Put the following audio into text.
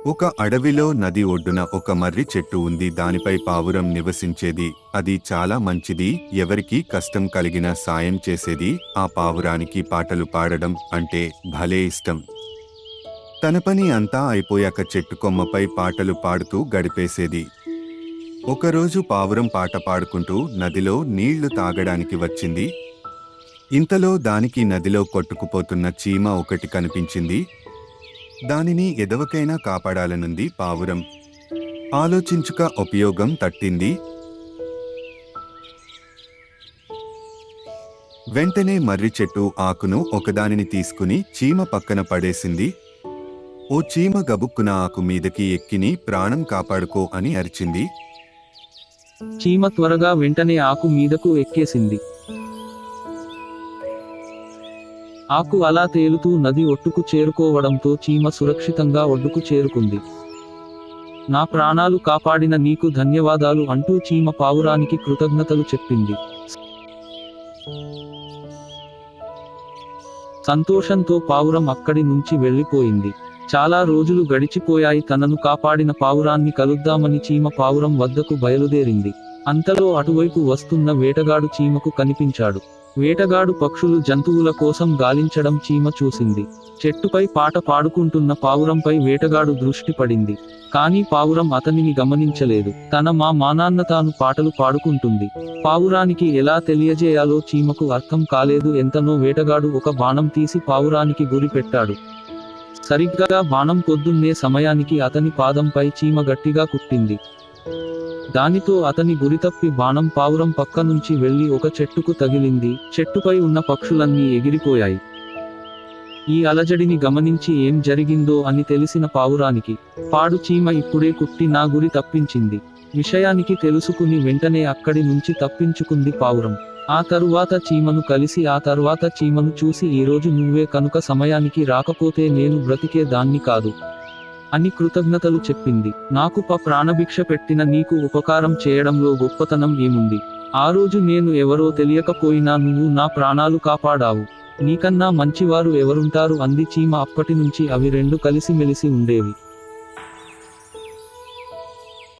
ఒక అడవిలో నది ఒడ్డున ఒక మర్రి చెట్టు ఉంది. దానిపై పావురం నివసించేది. అది చాలా మంచిది. ఎవరికీ కష్టం కలిగినా సాయం చేసేది. ఆ పావురానికి పాటలు పాడడం అంటే భలే ఇష్టం. తన పని అంతా అయిపోయాక చెట్టు కొమ్మపై పాటలు పాడుతూ గడిపేసేది. ఒకరోజు పావురం పాట పాడుకుంటూ నదిలో నీళ్లు తాగడానికి వచ్చింది. ఇంతలో దానికి నదిలో కొట్టుకుపోతున్న చీమ ఒకటి కనిపించింది. దానిని ఎదవకైనా కాపాడాలనుంది పావురం. ఆలోచించుక ఉపయోగం తట్టింది. వెంటనే మర్రి చెట్టు ఆకును ఒకదానిని తీసుకుని చీమ పక్కన పడేసింది. ఓ చీమ గబుక్కున ఆకు మీదకి ఎక్కిని ప్రాణం కాపాడుకో అని అరిచింది. చీమ త్వరగా వెంటనే ఆకు మీదకు ఎక్కేసింది. ఆకు అలా తేలుతూ నది ఒడ్డుకు చేరుకోవడంతో చీమ సురక్షితంగా ఒడ్డుకు చేరుకుంది. నా ప్రాణాలు కాపాడిన నీకు ధన్యవాదాలు అంటూ చీమ పావురానికి కృతజ్ఞతలు చెప్పింది. సంతోషంతో పావురం అక్కడి నుంచి వెళ్ళిపోయింది. చాలా రోజులు గడిచిపోయాయి. తనను కాపాడిన పావురాన్ని కలుద్దామని చీమ పావురం వద్దకు బయలుదేరింది. అంతలో అటువైపు వస్తున్న వేటగాడు చీమకు కనిపించాడు. వేటగాడు పక్షులు జంతువుల కోసం గాలించడం చీమ చూసింది. చెట్టుపై పాట పాడుకుంటున్న పావురంపై వేటగాడు దృష్టి పడింది. కానీ పావురం అతనిని గమనించలేదు. తన మానాన్న తాను పాటలు పాడుకుంటుంది. పావురానికి ఎలా తెలియజేయాలో చీమకు అర్థం కాలేదు. ఎంతనో వేటగాడు ఒక బాణం తీసి పావురానికి గురి పెట్టాడు. సరిగ్గా బాణం పొద్దున్నే సమయానికి అతని పాదంపై చీమ గట్టిగా కుట్టింది. దానితో అతని గురితప్పి బాణం పావురం పక్క నుంచి వెళ్లి ఒక చెట్టుకు తగిలింది. చెట్టుపై ఉన్న పక్షులన్నీ ఎగిరిపోయాయి. ఈ అలజడిని గమనించి ఏం జరిగిందో అని తెలిసిన పావురానికి, పాడు చీమ ఇప్పుడే కుట్టి నా గురి తప్పించింది విషయానికి తెలుసుకుని వెంటనే అక్కడి నుంచి తప్పించుకుంది పావురం. ఆ తరువాత చీమను కలిసి ఆ తర్వాత చీమను చూసి ఈరోజు నువ్వే కనుక సమయానికి రాకపోతే నేను బ్రతికే దాన్ని కాదు అని కృతజ్ఞతలు చెప్పింది. నాకు ప్రాణభిక్ష పెట్టిన నీకు ఉపకారం చేయడంలో గొప్పతనం ఏముంది? ఆ రోజు నేను ఎవరో తెలియకపోయినా నువ్వు నా ప్రాణాలు కాపాడావు. నీకన్నా మంచివారు ఎవరుంటారు అంది చీమ. అప్పటి నుంచి అవి రెండు కలిసిమెలిసి ఉండేవి.